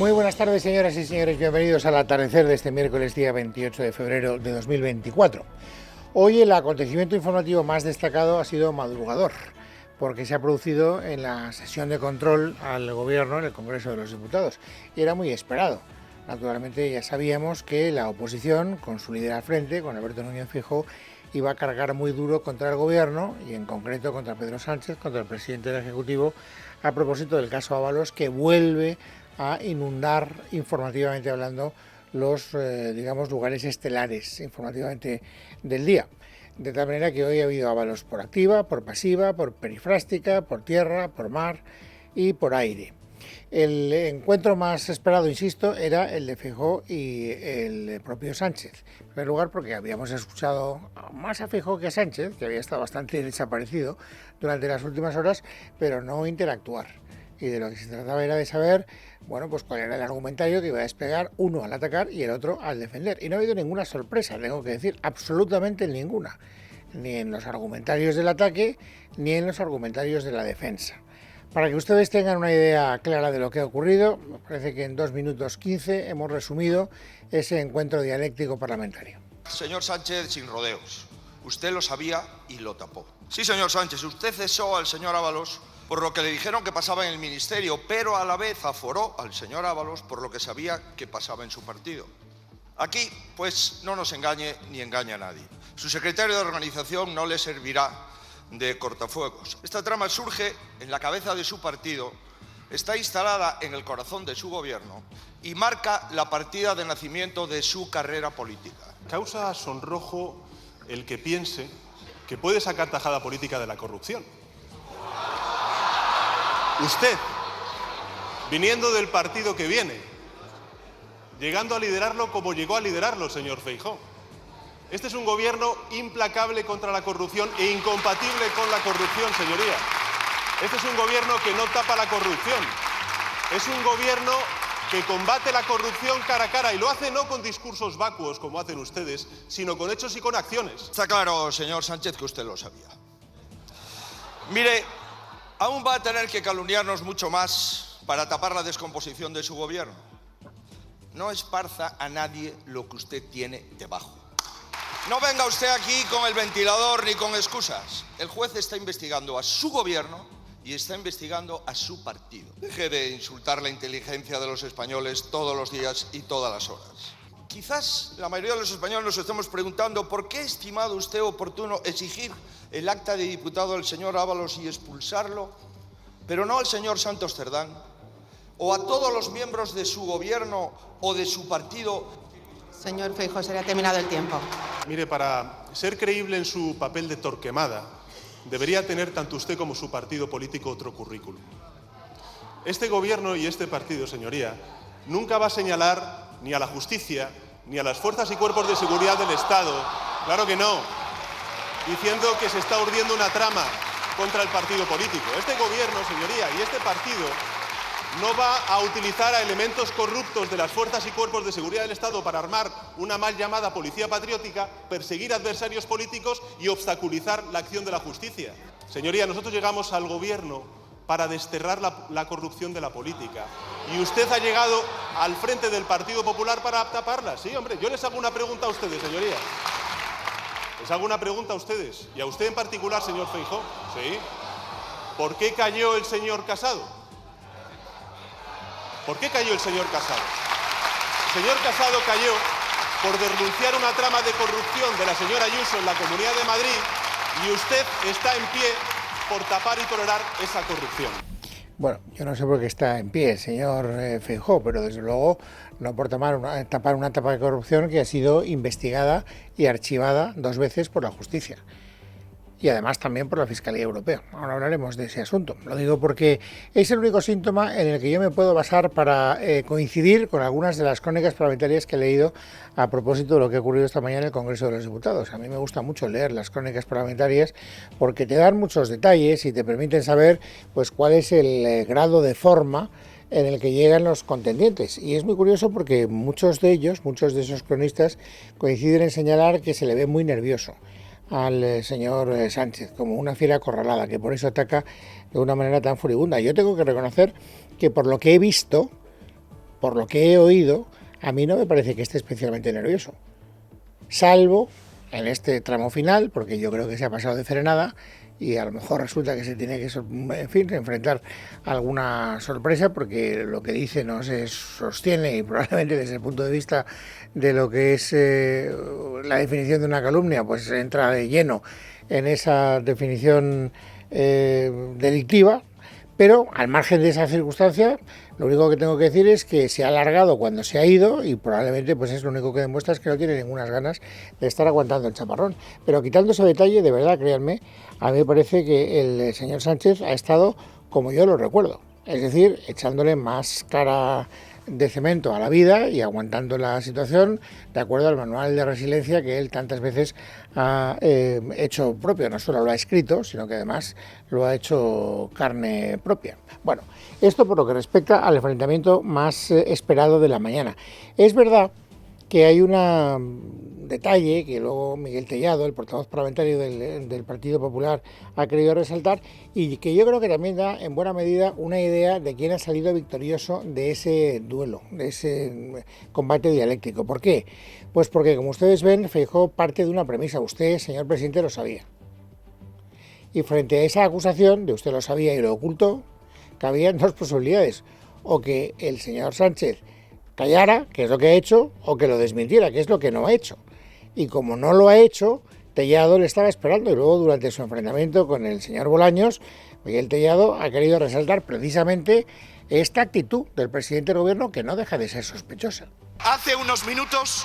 Muy buenas tardes, señoras y señores, bienvenidos al atardecer de este miércoles día 28 de febrero de 2024. Hoy el acontecimiento informativo más destacado ha sido madrugador, porque se ha producido en la sesión de control al gobierno en el Congreso de los Diputados, y era muy esperado. Naturalmente ya sabíamos que la oposición, con su líder al frente, con Alberto Núñez Feijóo, iba a cargar muy duro contra el gobierno y en concreto contra Pedro Sánchez, contra el presidente del Ejecutivo, a propósito del caso Ábalos, que vuelve a inundar informativamente hablando los lugares estelares informativamente del día. De tal manera que hoy ha habido Ábalos por activa, por pasiva, por perifrástica, por tierra, por mar y por aire. El encuentro más esperado, insisto, era el de Feijóo y el propio Sánchez. En primer lugar, porque habíamos escuchado más a Feijóo que a Sánchez, que había estado bastante desaparecido durante las últimas horas, pero no interactuar. Y de lo que se trataba era de saber, bueno, pues cuál era el argumentario que iba a desplegar uno al atacar y el otro al defender. Y no ha habido ninguna sorpresa, tengo que decir, absolutamente ninguna. Ni en los argumentarios del ataque, ni en los argumentarios de la defensa. Para que ustedes tengan una idea clara de lo que ha ocurrido, me parece que en 2 minutos 15 hemos resumido ese encuentro dialéctico parlamentario. Señor Sánchez, sin rodeos. Usted lo sabía y lo tapó. Sí, señor Sánchez, usted cesó al señor Ábalos por lo que le dijeron que pasaba en el ministerio, pero a la vez aforó al señor Ábalos por lo que sabía que pasaba en su partido. Aquí, pues, no nos engañe ni engaña a nadie. Su secretario de organización no le servirá de cortafuegos. Esta trama surge en la cabeza de su partido, está instalada en el corazón de su gobierno y marca la partida de nacimiento de su carrera política. Causa sonrojo el que piense que puede sacar tajada política de la corrupción. Usted, viniendo del partido que viene, llegando a liderarlo como llegó a liderarlo, señor Feijóo. Este es un gobierno implacable contra la corrupción e incompatible con la corrupción, señoría. Este es un gobierno que no tapa la corrupción. Es un gobierno que combate la corrupción cara a cara y lo hace no con discursos vacuos como hacen ustedes, sino con hechos y con acciones. Está claro, señor Sánchez, que usted lo sabía. Mire, aún va a tener que calumniarnos mucho más para tapar la descomposición de su gobierno. No esparza a nadie lo que usted tiene debajo. No venga usted aquí con el ventilador ni con excusas. El juez está investigando a su gobierno y está investigando a su partido. Deje de insultar la inteligencia de los españoles todos los días y todas las horas. Quizás la mayoría de los españoles nos estemos preguntando por qué ha estimado usted oportuno exigir el acta de diputado al señor Ábalos y expulsarlo, pero no al señor Santos Cerdán, o a todos los miembros de su gobierno o de su partido. Señor Feijóo, se le ha terminado el tiempo. Mire, para ser creíble en su papel de Torquemada, debería tener tanto usted como su partido político otro currículum. Este gobierno y este partido, señoría, nunca va a señalar ni a la justicia, ni a las fuerzas y cuerpos de seguridad del Estado, claro que no, diciendo que se está urdiendo una trama contra el partido político. Este gobierno, señoría, y este partido no va a utilizar a elementos corruptos de las fuerzas y cuerpos de seguridad del Estado para armar una mal llamada policía patriótica, perseguir adversarios políticos y obstaculizar la acción de la justicia. Señoría, nosotros llegamos al gobierno para desterrar la corrupción de la política. Y usted ha llegado al frente del Partido Popular para taparla. Sí, hombre, yo les hago una pregunta a ustedes, señoría. Les hago una pregunta a ustedes, y a usted en particular, señor Feijóo. ¿Sí? ¿Por qué cayó el señor Casado? ¿Por qué cayó el señor Casado? El señor Casado cayó por denunciar una trama de corrupción de la señora Ayuso en la Comunidad de Madrid y usted está en pie por tapar y tolerar esa corrupción. Bueno, yo no sé por qué está en pie el señor Feijóo, pero desde luego no por tapar una etapa de corrupción que ha sido investigada y archivada 2 veces por la justicia. Y además también por la Fiscalía Europea. Ahora hablaremos de ese asunto. Lo digo porque es el único síntoma en el que yo me puedo basar para coincidir con algunas de las crónicas parlamentarias que he leído a propósito de lo que ha ocurrido esta mañana en el Congreso de los Diputados. A mí me gusta mucho leer las crónicas parlamentarias porque te dan muchos detalles y te permiten saber pues cuál es el grado de forma en el que llegan los contendientes. Y es muy curioso porque muchos de esos cronistas coinciden en señalar que se le ve muy nervioso al señor Sánchez, como una fiera acorralada, que por eso ataca de una manera tan furibunda. Yo tengo que reconocer que por lo que he visto, por lo que he oído, a mí no me parece que esté especialmente nervioso. Salvo en este tramo final, porque yo creo que se ha pasado de frenada y a lo mejor resulta que se tiene que, en fin, enfrentar a alguna sorpresa, porque lo que dice no se sostiene y probablemente desde el punto de vista de lo que es la definición de una calumnia, pues entra de lleno en esa definición delictiva. Pero al margen de esa circunstancia, lo único que tengo que decir es que se ha alargado cuando se ha ido y probablemente pues es lo único que demuestra es que no tiene ninguna ganas de estar aguantando el chaparrón. Pero quitando ese detalle, de verdad, créanme, a mí me parece que el señor Sánchez ha estado como yo lo recuerdo, es decir, echándole más cara de cemento a la vida y aguantando la situación de acuerdo al manual de resiliencia que él tantas veces ha hecho propio. No solo lo ha escrito, sino que además lo ha hecho carne propia. Bueno, esto por lo que respecta al enfrentamiento más esperado de la mañana. Es verdad que hay un detalle que luego Miguel Tellado, el portavoz parlamentario del Partido Popular, ha querido resaltar y que yo creo que también da en buena medida una idea de quién ha salido victorioso de ese duelo, de ese combate dialéctico. ¿Por qué? Pues porque, como ustedes ven, Feijóo parte de una premisa. Usted, señor presidente, lo sabía. Y frente a esa acusación de usted lo sabía y lo ocultó, cabían dos posibilidades. O que el señor Sánchez callara, que es lo que ha hecho, o que lo desmintiera, que es lo que no ha hecho. Y como no lo ha hecho, Tellado le estaba esperando y luego durante su enfrentamiento con el señor Bolaños, Miguel Tellado ha querido resaltar precisamente esta actitud del presidente del gobierno que no deja de ser sospechosa. Hace unos minutos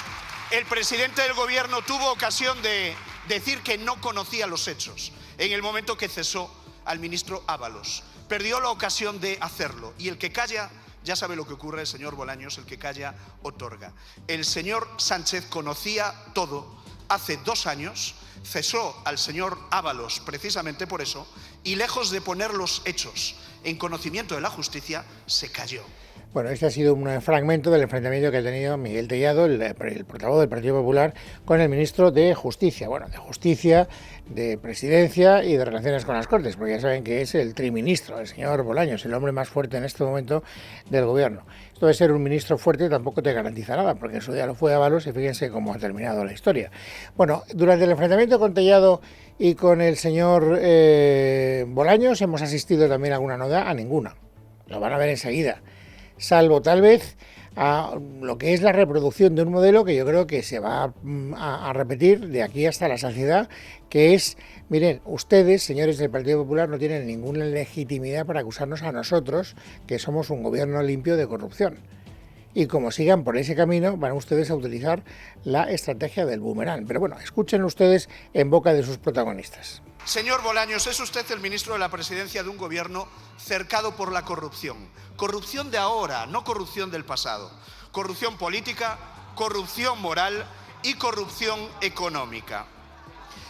el presidente del gobierno tuvo ocasión de decir que no conocía los hechos en el momento que cesó al ministro Ábalos. Perdió la ocasión de hacerlo y el que calla, ya sabe lo que ocurre, el señor Bolaños, el que calla otorga. El señor Sánchez conocía todo hace 2 años, cesó al señor Ábalos precisamente por eso y lejos de poner los hechos en conocimiento de la justicia, se calló. Bueno, este ha sido un fragmento del enfrentamiento que ha tenido Miguel Tellado, el portavoz del Partido Popular, con el ministro de Justicia. Bueno, de Justicia, de Presidencia y de Relaciones con las Cortes, porque ya saben que es el triministro, el señor Bolaños, el hombre más fuerte en este momento del gobierno. Esto de ser un ministro fuerte tampoco te garantiza nada, porque en su día lo fue Ábalos y fíjense cómo ha terminado la historia. Bueno, durante el enfrentamiento con Tellado y con el señor Bolaños hemos asistido también a alguna novedad, a ninguna. Lo van a ver enseguida. Salvo tal vez a lo que es la reproducción de un modelo que yo creo que se va a repetir de aquí hasta la saciedad, que es, miren, ustedes, señores del Partido Popular, no tienen ninguna legitimidad para acusarnos a nosotros, que somos un gobierno limpio de corrupción. Y como sigan por ese camino, van ustedes a utilizar la estrategia del boomerang. Pero bueno, escuchen ustedes en boca de sus protagonistas. Señor Bolaños, es usted el ministro de la presidencia de un gobierno cercado por la corrupción. Corrupción de ahora, no corrupción del pasado. Corrupción política, corrupción moral y corrupción económica.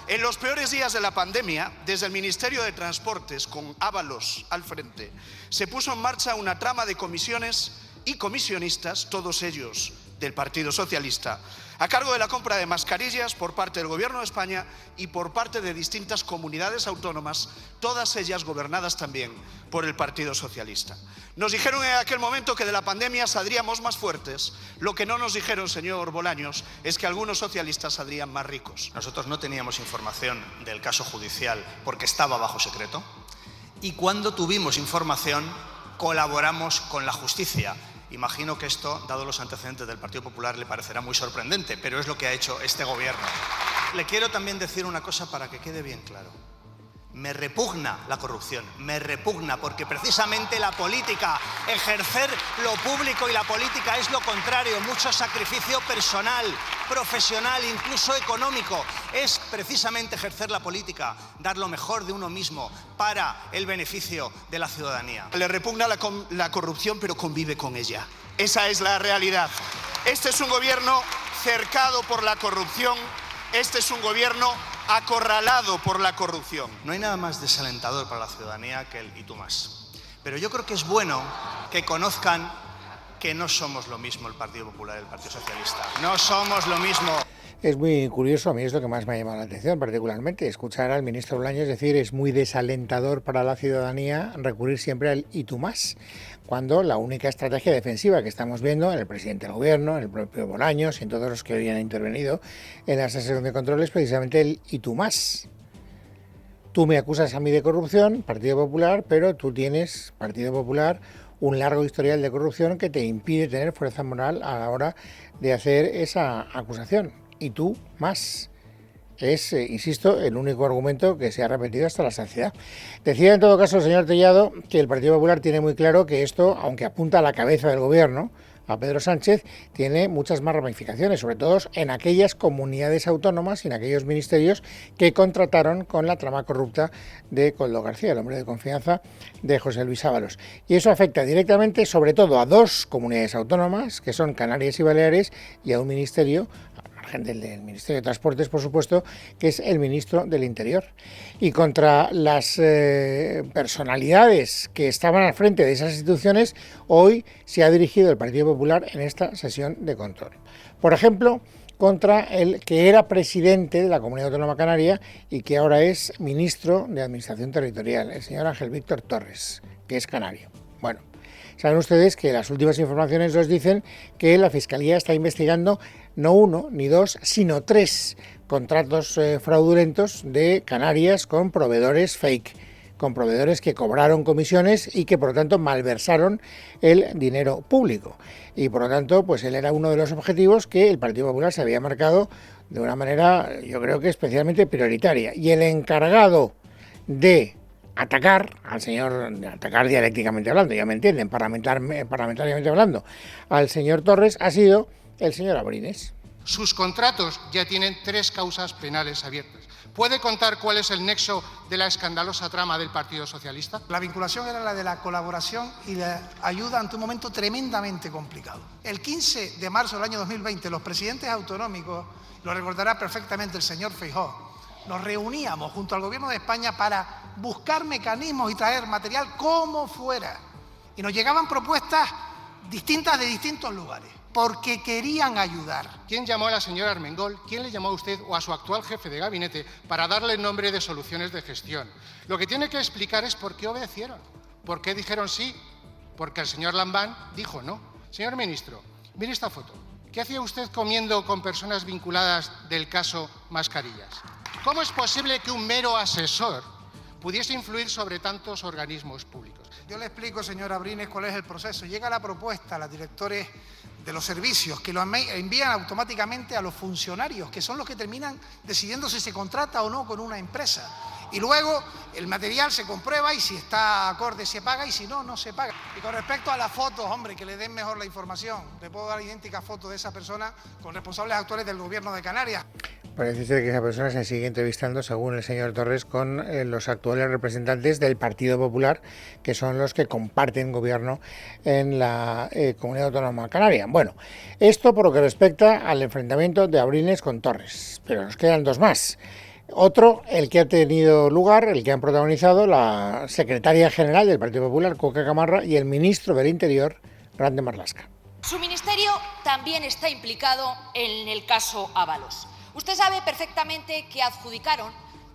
En los peores días de la pandemia, desde el Ministerio de Transportes, con Ábalos al frente, se puso en marcha una trama de comisiones y comisionistas, todos ellos del Partido Socialista, a cargo de la compra de mascarillas por parte del Gobierno de España y por parte de distintas comunidades autónomas, todas ellas gobernadas también por el Partido Socialista. Nos dijeron en aquel momento que de la pandemia saldríamos más fuertes. Lo que no nos dijeron, señor Bolaños, es que algunos socialistas saldrían más ricos. Nosotros no teníamos información del caso judicial porque estaba bajo secreto y cuando tuvimos información colaboramos con la justicia. Imagino que esto, dado los antecedentes del Partido Popular, le parecerá muy sorprendente, pero es lo que ha hecho este gobierno. Le quiero también decir una cosa para que quede bien claro. Me repugna la corrupción, me repugna porque precisamente la política, ejercer lo público y la política es lo contrario, mucho sacrificio personal, profesional, incluso económico. Es precisamente ejercer la política, dar lo mejor de uno mismo para el beneficio de la ciudadanía. Le repugna la corrupción, pero convive con ella. Esa es la realidad. Este es un gobierno cercado por la corrupción, este es un gobierno acorralado por la corrupción. No hay nada más desalentador para la ciudadanía que el "y tú más". Pero yo creo que es bueno que conozcan que no somos lo mismo el Partido Popular y el Partido Socialista. No somos lo mismo. Es muy curioso, a mí es lo que más me ha llamado la atención particularmente, escuchar al ministro Bolaños decir es muy desalentador para la ciudadanía recurrir siempre al y tú más, cuando la única estrategia defensiva que estamos viendo en el presidente del gobierno, en el propio Bolaños y en todos los que hoy han intervenido en la sesión de control es precisamente el y tú más. Tú me acusas a mí de corrupción, Partido Popular, pero tú tienes, Partido Popular, un largo historial de corrupción que te impide tener fuerza moral a la hora de hacer esa acusación. Y tú más. Es, insisto, el único argumento que se ha repetido hasta la saciedad. Decía en todo caso el señor Tellado que el Partido Popular tiene muy claro que esto, aunque apunta a la cabeza del gobierno, a Pedro Sánchez, tiene muchas más ramificaciones, sobre todo en aquellas comunidades autónomas y en aquellos ministerios que contrataron con la trama corrupta de Koldo García, el hombre de confianza de José Luis Ábalos. Y eso afecta directamente, sobre todo, a dos comunidades autónomas, que son Canarias y Baleares, y a un ministerio, del Ministerio de Transportes, por supuesto, que es el ministro del Interior. Y contra las personalidades que estaban al frente de esas instituciones, hoy se ha dirigido el Partido Popular en esta sesión de control. Por ejemplo, contra el que era presidente de la Comunidad Autónoma Canaria y que ahora es ministro de Administración Territorial, el señor Ángel Víctor Torres, que es canario. Bueno, saben ustedes que las últimas informaciones nos dicen que la Fiscalía está investigando no uno ni dos, sino 3 contratos fraudulentos de Canarias con proveedores fake, con proveedores que cobraron comisiones y que por lo tanto malversaron el dinero público. Y por lo tanto, pues él era uno de los objetivos que el Partido Popular se había marcado de una manera, yo creo que especialmente prioritaria. Y el encargado de atacar al señor, atacar dialécticamente hablando, ya me entienden, parlamentariamente hablando, al señor Torres ha sido el señor Abrines. Sus contratos ya tienen 3 causas penales abiertas. ¿Puede contar cuál es el nexo de la escandalosa trama del Partido Socialista? La vinculación era la de la colaboración y la ayuda ante un momento tremendamente complicado. El 15 de marzo del año 2020, los presidentes autonómicos, lo recordará perfectamente el señor Feijóo, nos reuníamos junto al Gobierno de España para buscar mecanismos y traer material como fuera. Y nos llegaban propuestas distintas de distintos lugares, porque querían ayudar. ¿Quién llamó a la señora Armengol? ¿Quién le llamó a usted o a su actual jefe de gabinete para darle el nombre de soluciones de gestión? Lo que tiene que explicar es por qué obedecieron, por qué dijeron sí, porque el señor Lambán dijo no. Señor ministro, mire esta foto. ¿Qué hacía usted comiendo con personas vinculadas del caso Mascarillas? ¿Cómo es posible que un mero asesor pudiese influir sobre tantos organismos públicos? Yo le explico, señor Abrines, cuál es el proceso. Llega la propuesta a los directores de los servicios, que lo envían automáticamente a los funcionarios, que son los que terminan decidiendo si se contrata o no con una empresa. Y luego el material se comprueba y si está acorde se paga y si no, no se paga. Y con respecto a las fotos, hombre, que le den mejor la información. Le puedo dar idéntica foto de esa persona con responsables actuales del Gobierno de Canarias. Parece ser que esa persona se sigue entrevistando, según el señor Torres, con los actuales representantes del Partido Popular, que son los que comparten gobierno en la Comunidad Autónoma Canaria. Bueno, esto por lo que respecta al enfrentamiento de Abrines con Torres, pero nos quedan 2 más. Otro, el que ha tenido lugar, el que han protagonizado la secretaria general del Partido Popular, Cuca Gamarra, y el ministro del Interior, Grande Marlaska. Su ministerio también está implicado en el caso Ábalos. Usted sabe perfectamente que adjudicaron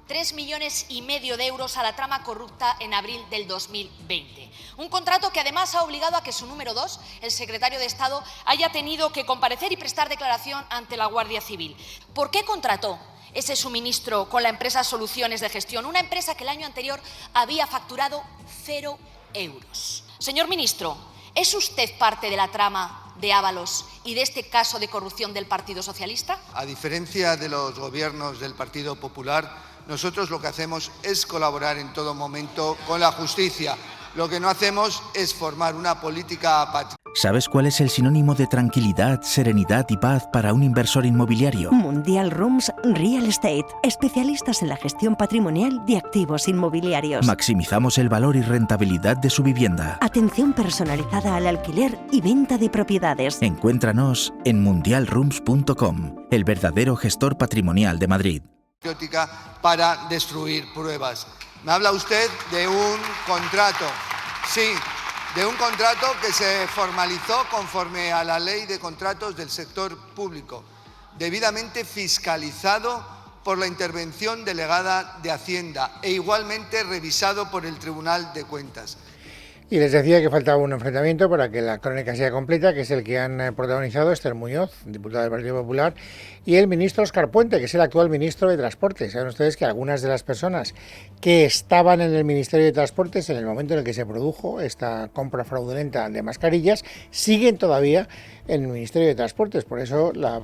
3,5 millones de euros a la trama corrupta en abril del 2020. Un contrato que además ha obligado a que su número 2, el secretario de Estado, haya tenido que comparecer y prestar declaración ante la Guardia Civil. ¿Por qué contrató ese suministro con la empresa Soluciones de Gestión, una empresa que el año anterior había facturado 0 euros? Señor ministro, ¿es usted parte de la trama de Ábalos y de este caso de corrupción del Partido Socialista? A diferencia de los gobiernos del Partido Popular, nosotros lo que hacemos es colaborar en todo momento con la justicia. Lo que no hacemos es formar una política apática. ¿Sabes cuál es el sinónimo de tranquilidad, serenidad y paz para un inversor inmobiliario? Mundial Rooms Real Estate, especialistas en la gestión patrimonial de activos inmobiliarios. Maximizamos el valor y rentabilidad de su vivienda. Atención personalizada al alquiler y venta de propiedades. Encuéntranos en mundialrooms.com, el verdadero gestor patrimonial de Madrid. Para destruir pruebas. Me habla usted de un contrato. Sí, de un contrato que se formalizó conforme a la ley de contratos del sector público. debidamente fiscalizado por la intervención delegada de Hacienda e igualmente revisado por el Tribunal de Cuentas. Y les decía que faltaba un enfrentamiento para que la crónica sea completa, que es el que han protagonizado Esther Muñoz, diputada del Partido Popular, y el ministro Óscar Puente, que es el actual ministro de Transportes. Saben ustedes que algunas de las personas que estaban en el Ministerio de Transportes en el momento en el que se produjo esta compra fraudulenta de mascarillas siguen todavía en el Ministerio de Transportes. Por eso la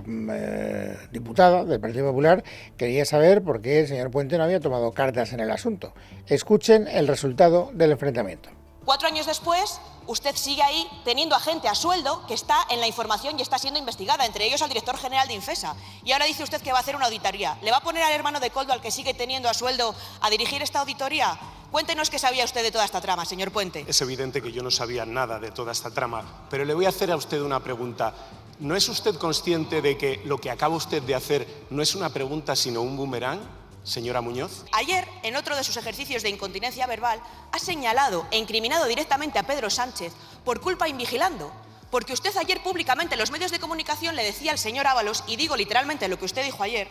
diputada del Partido Popular quería saber por qué el señor Puente no había tomado cartas en el asunto. Escuchen el resultado del enfrentamiento. 4 años después, usted sigue ahí teniendo a gente a sueldo que está en la información y está siendo investigada, entre ellos al director general de Infesa. Y ahora dice usted que va a hacer una auditoría. ¿Le va a poner al hermano de Koldo, al que sigue teniendo a sueldo, a dirigir esta auditoría? Cuéntenos qué sabía usted de toda esta trama, señor Puente. Es evidente que yo no sabía nada de toda esta trama, pero le voy a hacer a usted una pregunta. ¿No es usted consciente de que lo que acaba usted de hacer no es una pregunta sino un boomerang, señora Muñoz? Ayer, en otro de sus ejercicios de incontinencia verbal, ha señalado e incriminado directamente a Pedro Sánchez por culpa invigilando. Porque usted ayer públicamente en los medios de comunicación le decía al señor Ábalos, y digo literalmente lo que usted dijo ayer,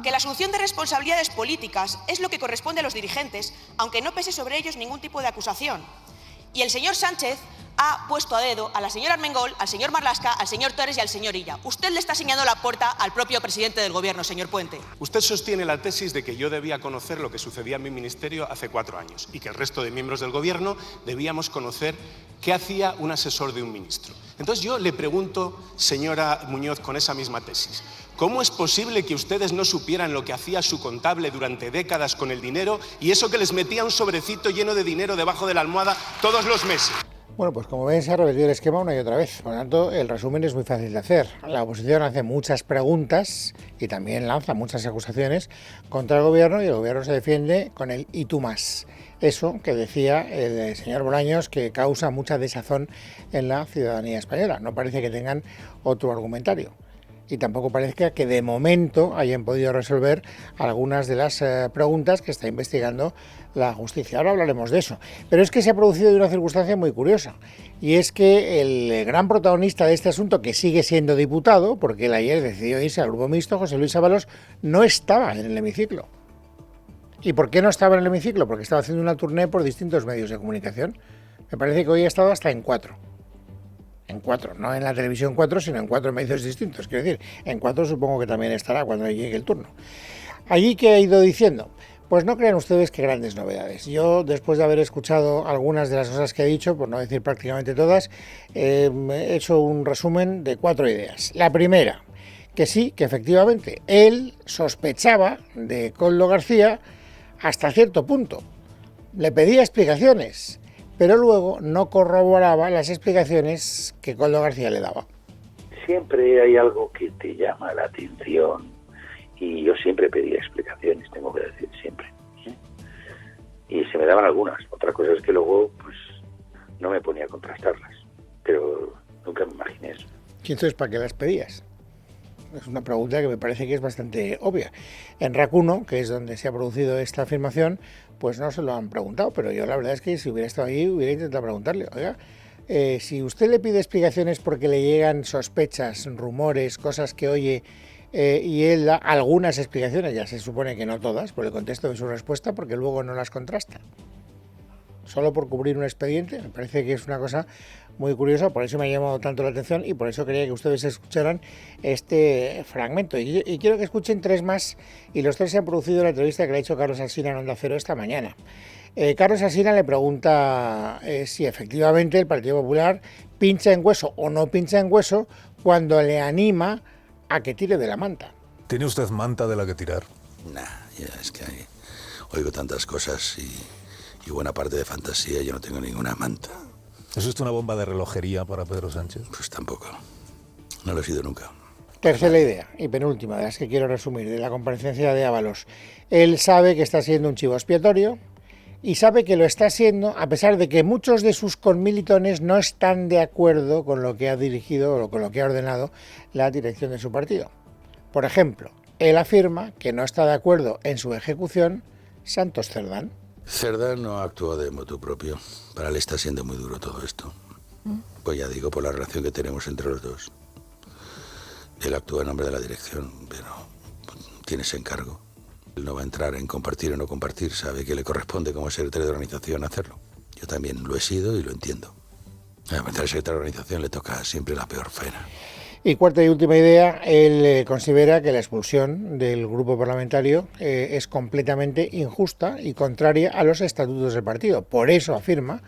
que la asunción de responsabilidades políticas es lo que corresponde a los dirigentes, aunque no pese sobre ellos ningún tipo de acusación. Y el señor Sánchez ha puesto a dedo a la señora Armengol, al señor Marlaska, al señor Torres y al señor Illa. Usted le está señalando la puerta al propio presidente del Gobierno, señor Puente. Usted sostiene la tesis de que yo debía conocer lo que sucedía en mi ministerio hace 4 años y que el resto de miembros del Gobierno debíamos conocer qué hacía un asesor de un ministro. Entonces yo le pregunto, señora Muñoz, con esa misma tesis, ¿cómo es posible que ustedes no supieran lo que hacía su contable durante décadas con el dinero y eso que les metía un sobrecito lleno de dinero debajo de la almohada todos los meses? Bueno, pues como ven, se ha repetido el esquema una y otra vez. Por lo tanto, el resumen es muy fácil de hacer. La oposición hace muchas preguntas y también lanza muchas acusaciones contra el Gobierno y el Gobierno se defiende con el "y tú más". Eso que decía el señor Bolaños, que causa mucha desazón en la ciudadanía española. No parece que tengan otro argumentario. Y tampoco parece que de momento hayan podido resolver algunas de las preguntas que está investigando la justicia. Ahora hablaremos de eso. Pero es que se ha producido una circunstancia muy curiosa. Y es que el gran protagonista de este asunto, que sigue siendo diputado, porque él ayer decidió irse al grupo mixto, José Luis Ábalos, no estaba en el hemiciclo. ¿Y por qué no estaba en el hemiciclo? Porque estaba haciendo una tournée por distintos medios de comunicación. Me parece que hoy ha estado hasta en 4. En 4, no en la televisión 4, sino en 4 medios distintos. Quiero decir, en 4 supongo que también estará cuando llegue el turno. ¿Allí qué ha ido diciendo? Pues no crean ustedes que grandes novedades. Yo, después de haber escuchado algunas de las cosas que ha dicho, por no decir prácticamente todas, he hecho un resumen de 4 ideas. La primera, que sí, que efectivamente él sospechaba de Koldo García hasta cierto punto. Le pedía explicaciones, pero luego no corroboraba las explicaciones que Koldo García le daba. Siempre hay algo que te llama la atención y yo siempre pedía explicaciones, tengo que decir, siempre. Y se me daban algunas. Otra cosa es que luego pues no me ponía a contrastarlas, pero nunca me imaginé eso. ¿Y entonces para qué las pedías? Es una pregunta que me parece que es bastante obvia. En RAC 1, que es donde se ha producido esta afirmación, pues no se lo han preguntado, pero yo la verdad es que si hubiera estado ahí hubiera intentado preguntarle, oiga, si usted le pide explicaciones porque le llegan sospechas, rumores, cosas que oye, y él da algunas explicaciones, ya se supone que no todas, por el contexto de su respuesta, porque luego no las contrasta. Solo por cubrir un expediente, me parece que es una cosa muy curiosa, por eso me ha llamado tanto la atención y por eso quería que ustedes escucharan este fragmento. Y quiero que escuchen 3 más, y los 3 se han producido en la entrevista que le ha hecho Carlos Alsina en Onda Cero esta mañana. Carlos Alsina le pregunta si efectivamente el Partido Popular pincha en hueso o no pincha en hueso cuando le anima a que tire de la manta. ¿Tiene usted manta de la que tirar? Nah, ya es que oigo tantas cosas y buena parte de fantasía, yo no tengo ninguna manta. ¿Es usted una bomba de relojería para Pedro Sánchez? Pues tampoco, no lo he sido nunca. Tercera idea y penúltima de las que quiero resumir de la comparecencia de Ábalos. Él sabe que está siendo un chivo expiatorio y sabe que lo está siendo a pesar de que muchos de sus conmilitones no están de acuerdo con lo que ha dirigido o con lo que ha ordenado la dirección de su partido. Por ejemplo, él afirma que no está de acuerdo en su ejecución Santos Cerdán. Cerdán no actuó de motu propio. Para él está siendo muy duro todo esto. Pues ya digo, por la relación que tenemos entre los dos. Él actúa en nombre de la dirección, pero tiene ese encargo. Él no va a entrar en compartir o no compartir, sabe que le corresponde como secretario de organización hacerlo. Yo también lo he sido y lo entiendo. A la secretaria de organización le toca siempre la peor faena. Y cuarta y última idea, él considera que la expulsión del grupo parlamentario es completamente injusta y contraria a los estatutos del partido. Por eso, afirma,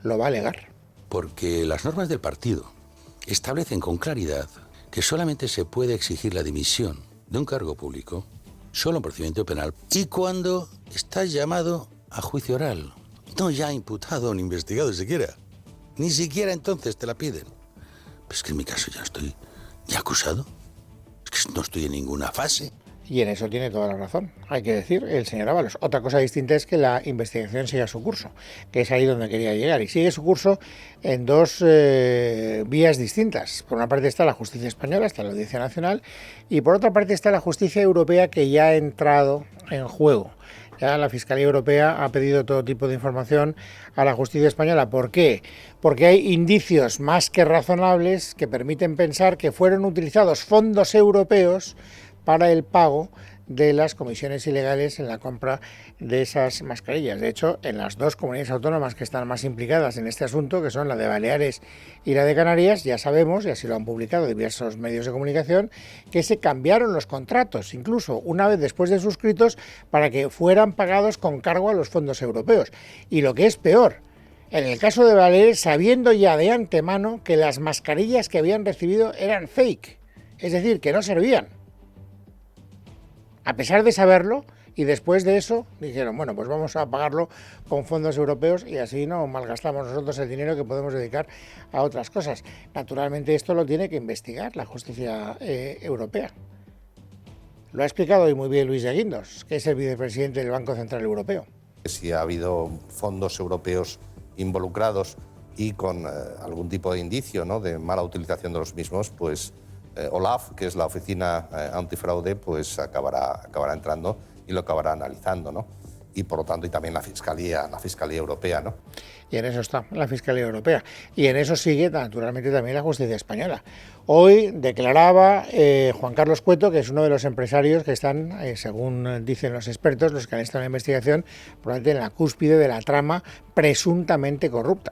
lo va a alegar. Porque las normas del partido establecen con claridad que solamente se puede exigir la dimisión de un cargo público, solo en procedimiento penal, y cuando estás llamado a juicio oral, no ya imputado ni investigado siquiera. Ni siquiera entonces te la piden. Pero es que en mi caso ya estoy acusado. Es que no estoy en ninguna fase. Y en eso tiene toda la razón, hay que decir, el señor Ábalos. Otra cosa distinta es que la investigación siga su curso, que es ahí donde quería llegar. Y sigue su curso en dos vías distintas. Por una parte está la justicia española, está la Audiencia Nacional, y por otra parte está la justicia europea, que ya ha entrado en juego. Ya la Fiscalía Europea ha pedido todo tipo de información a la justicia española. ¿Por qué? Porque hay indicios más que razonables que permiten pensar que fueron utilizados fondos europeos para el pago de las comisiones ilegales en la compra de esas mascarillas. De hecho, en las dos comunidades autónomas que están más implicadas en este asunto, que son la de Baleares y la de Canarias, ya sabemos, y así lo han publicado diversos medios de comunicación, que se cambiaron los contratos, incluso una vez después de suscritos, para que fueran pagados con cargo a los fondos europeos. Y lo que es peor, en el caso de Baleares, sabiendo ya de antemano que las mascarillas que habían recibido eran fake, es decir, que no servían. A pesar de saberlo, y después de eso dijeron, bueno, pues vamos a pagarlo con fondos europeos y así no malgastamos nosotros el dinero que podemos dedicar a otras cosas. Naturalmente esto lo tiene que investigar la justicia europea. Lo ha explicado hoy muy bien Luis de Guindos, que es el vicepresidente del Banco Central Europeo. Si ha habido fondos europeos involucrados y con algún tipo de indicio, ¿no?, de mala utilización de los mismos, pues OLAF, que es la oficina antifraude, pues acabará entrando y lo acabará analizando, ¿no? Y por lo tanto, y también la Fiscalía Europea, ¿no? Y en eso está la Fiscalía Europea. Y en eso sigue, naturalmente, también la justicia española. Hoy declaraba Juan Carlos Cueto, que es uno de los empresarios que están, según dicen los expertos, los que han estado en la investigación, probablemente en la cúspide de la trama presuntamente corrupta.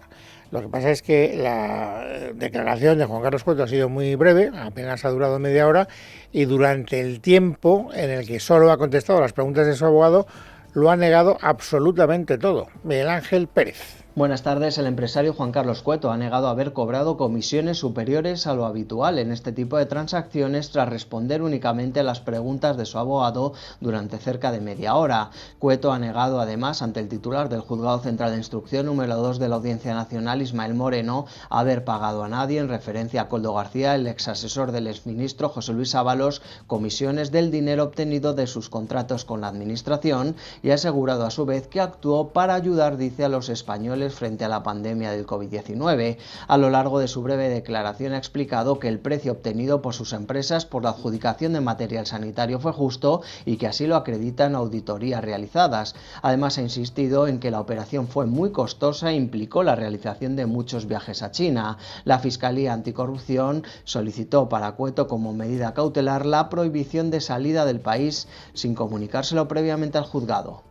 Lo que pasa es que la declaración de Juan Carlos Cueto ha sido muy breve, apenas ha durado media hora, y durante el tiempo en el que solo ha contestado las preguntas de su abogado, lo ha negado absolutamente todo. Miguel Ángel Pérez. Buenas tardes. El empresario Juan Carlos Cueto ha negado haber cobrado comisiones superiores a lo habitual en este tipo de transacciones tras responder únicamente a las preguntas de su abogado durante cerca de media hora. Cueto ha negado además ante el titular del Juzgado Central de Instrucción número 2 de la Audiencia Nacional, Ismael Moreno, haber pagado a nadie, en referencia a Koldo García, el exasesor del exministro José Luis Ábalos, comisiones del dinero obtenido de sus contratos con la administración, y ha asegurado a su vez que actuó para ayudar, dice, a los españoles frente a la pandemia del COVID-19. A lo largo de su breve declaración ha explicado que el precio obtenido por sus empresas por la adjudicación de material sanitario fue justo y que así lo acreditan auditorías realizadas. Además, ha insistido en que la operación fue muy costosa e implicó la realización de muchos viajes a China. La Fiscalía Anticorrupción solicitó para Cueto como medida cautelar la prohibición de salida del país sin comunicárselo previamente al juzgado.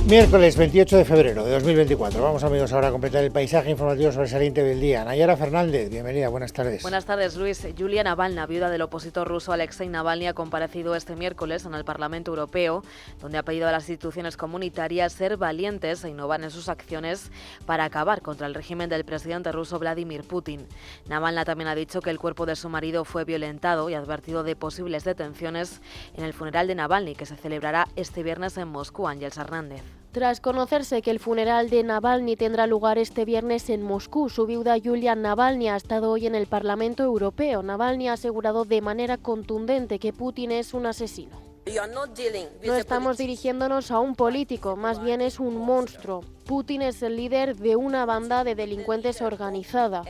Miércoles 28 de febrero de 2024. Vamos, amigos, ahora a completar el paisaje informativo sobresaliente del día. Nayara Fernández, bienvenida, buenas tardes. Buenas tardes, Luis. Yulia Navalna, viuda del opositor ruso Alexei Navalny, ha comparecido este miércoles en el Parlamento Europeo, donde ha pedido a las instituciones comunitarias ser valientes e innovar en sus acciones para acabar contra el régimen del presidente ruso Vladimir Putin. Navalna también ha dicho que el cuerpo de su marido fue violentado y ha advertido de posibles detenciones en el funeral de Navalny, que se celebrará este viernes en Moscú. Ángeles Hernández. Tras conocerse que el funeral de Navalny tendrá lugar este viernes en Moscú, su viuda Yulia Navalny ha estado hoy en el Parlamento Europeo. Navalny ha asegurado de manera contundente que Putin es un asesino. No estamos dirigiéndonos a un político, más bien es un monstruo. Putin es el líder de una banda de delincuentes organizada.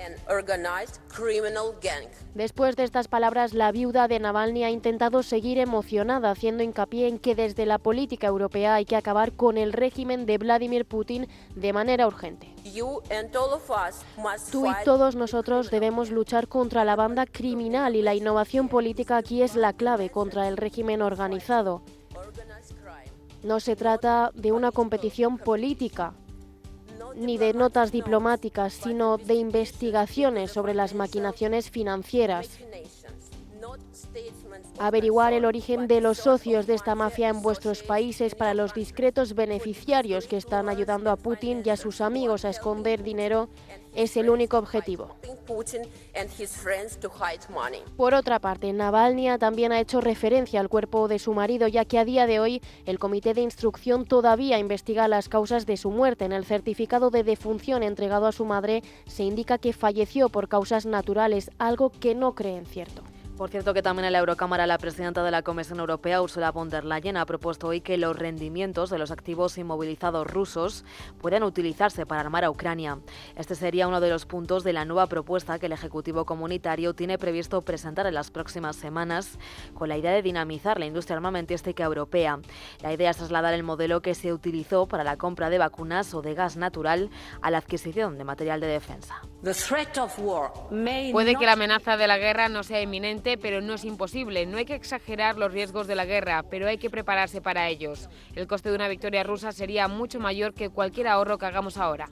Después de estas palabras, la viuda de Navalny ha intentado seguir emocionada, haciendo hincapié en que desde la política europea hay que acabar con el régimen de Vladimir Putin de manera urgente. Tú y todos nosotros debemos luchar contra la banda criminal y la innovación política aquí es la clave contra el régimen organizado. No se trata de una competición política ni de notas diplomáticas, sino de investigaciones sobre las maquinaciones financieras. Averiguar el origen de los socios de esta mafia en vuestros países para los discretos beneficiarios que están ayudando a Putin y a sus amigos a esconder dinero es el único objetivo. Por otra parte, Navalny también ha hecho referencia al cuerpo de su marido, ya que a día de hoy el comité de instrucción todavía investiga las causas de su muerte. En el certificado de defunción entregado a su madre se indica que falleció por causas naturales, algo que no creen cierto. Por cierto que también en la Eurocámara la presidenta de la Comisión Europea, Ursula von der Leyen, ha propuesto hoy que los rendimientos de los activos inmovilizados rusos puedan utilizarse para armar a Ucrania. Este sería uno de los puntos de la nueva propuesta que el Ejecutivo Comunitario tiene previsto presentar en las próximas semanas, con la idea de dinamizar la industria armamentística europea. La idea es trasladar el modelo que se utilizó para la compra de vacunas o de gas natural a la adquisición de material de defensa. Puede que la amenaza de la guerra no sea inminente, pero no es imposible. No hay que exagerar los riesgos de la guerra, pero hay que prepararse para ellos. El coste de una victoria rusa sería mucho mayor que cualquier ahorro que hagamos ahora.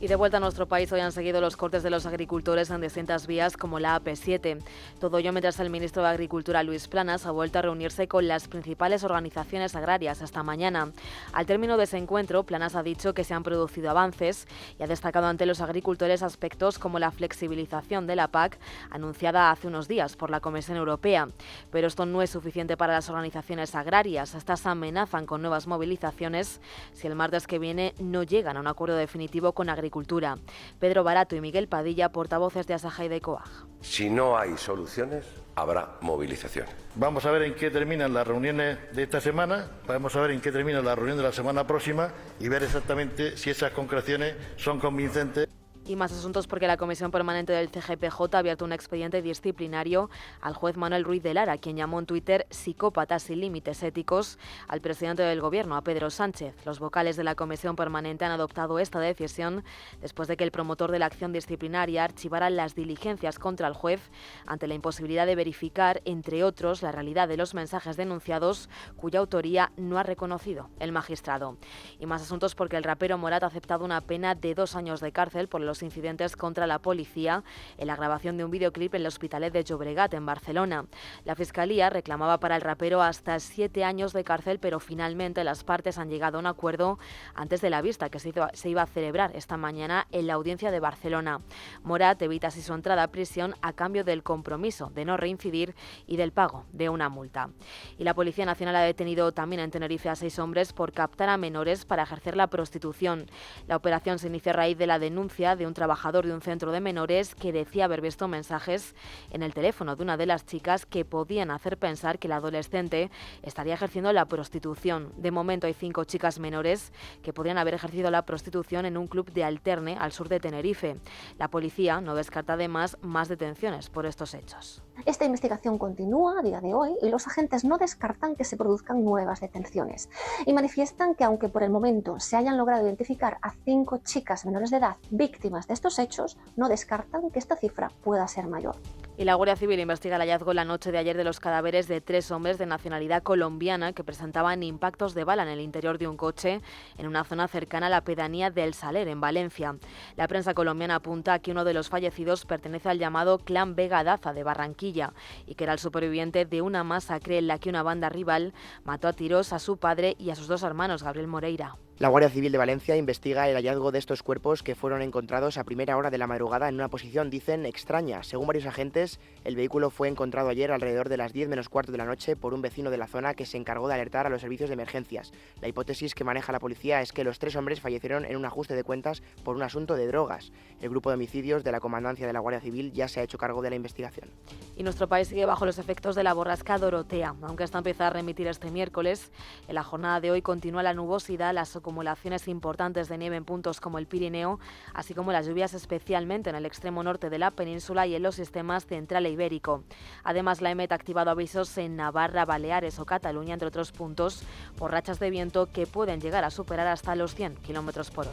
Y de vuelta a nuestro país, hoy han seguido los cortes de los agricultores en distintas vías como la AP7. Todo ello mientras el ministro de Agricultura, Luis Planas, ha vuelto a reunirse con las principales organizaciones agrarias esta mañana. Al término de ese encuentro, Planas ha dicho que se han producido avances y ha destacado ante los agricultores aspectos como la flexibilización de la PAC, anunciada hace unos días por la Comisión Europea. Pero esto no es suficiente para las organizaciones agrarias. Estas amenazan con nuevas movilizaciones si el martes que viene no llegan a un acuerdo definitivo con Agricultura. Pedro Barato y Miguel Padilla, portavoces de Asaja y de COAG. Si no hay soluciones, habrá movilización. Vamos a ver en qué terminan las reuniones de esta semana, vamos a ver en qué termina la reunión de la semana próxima y ver exactamente si esas concreciones son convincentes. Y más asuntos porque la Comisión Permanente del CGPJ ha abierto un expediente disciplinario al juez Manuel Ruiz de Lara, quien llamó en Twitter psicópata sin límites éticos al presidente del Gobierno, a Pedro Sánchez. Los vocales de la Comisión Permanente han adoptado esta decisión después de que el promotor de la acción disciplinaria archivara las diligencias contra el juez ante la imposibilidad de verificar, entre otros, la realidad de los mensajes denunciados cuya autoría no ha reconocido el magistrado. Y más asuntos porque el rapero Morat ha aceptado una pena de 2 años de cárcel por los incidentes contra la policía en la grabación de un videoclip en el Hospitalet de Llobregat, en Barcelona. La Fiscalía reclamaba para el rapero hasta 7 años de cárcel, pero finalmente las partes han llegado a un acuerdo antes de la vista que se iba a celebrar esta mañana en la Audiencia de Barcelona. Morat evita así su entrada a prisión a cambio del compromiso de no reincidir y del pago de una multa. Y la Policía Nacional ha detenido también en Tenerife a 6 hombres por captar a menores para ejercer la prostitución. La operación se inició a raíz de la denuncia de un trabajador de un centro de menores que decía haber visto mensajes en el teléfono de una de las chicas que podían hacer pensar que la adolescente estaría ejerciendo la prostitución. De momento hay 5 chicas menores que podrían haber ejercido la prostitución en un club de Alterne al sur de Tenerife. La policía no descarta además más detenciones por estos hechos. Esta investigación continúa a día de hoy y los agentes no descartan que se produzcan nuevas detenciones y manifiestan que aunque por el momento se hayan logrado identificar a 5 chicas menores de edad víctimas de estos hechos, no descartan que esta cifra pueda ser mayor. Y la Guardia Civil investiga el hallazgo la noche de ayer de los cadáveres de 3 hombres de nacionalidad colombiana que presentaban impactos de bala en el interior de un coche en una zona cercana a la pedanía del Saler, en Valencia. La prensa colombiana apunta a que uno de los fallecidos pertenece al llamado Clan Vega Daza de Barranquilla y que era el superviviente de una masacre en la que una banda rival mató a tiros a su padre y a sus 2 hermanos, Gabriel Moreira. La Guardia Civil de Valencia investiga el hallazgo de estos cuerpos que fueron encontrados a primera hora de la madrugada en una posición, dicen, extraña. Según varios agentes, el vehículo fue encontrado ayer alrededor de las 10 menos cuarto de la noche por un vecino de la zona que se encargó de alertar a los servicios de emergencias. La hipótesis que maneja la policía es que los 3 hombres fallecieron en un ajuste de cuentas por un asunto de drogas. El grupo de homicidios de la Comandancia de la Guardia Civil ya se ha hecho cargo de la investigación. Y nuestro país sigue bajo los efectos de la borrasca Dorotea. Aunque esta empieza a remitir este miércoles, en la jornada de hoy continúa la nubosidad, las acumulaciones importantes de nieve en puntos como el Pirineo, así como las lluvias especialmente en el extremo norte de la península y en los sistemas central e ibérico. Además, la EMET ha activado avisos en Navarra, Baleares o Cataluña, entre otros puntos, por rachas de viento que pueden llegar a superar hasta los 100 km/h.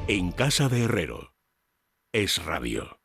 En casa de Herrero, Es Radio.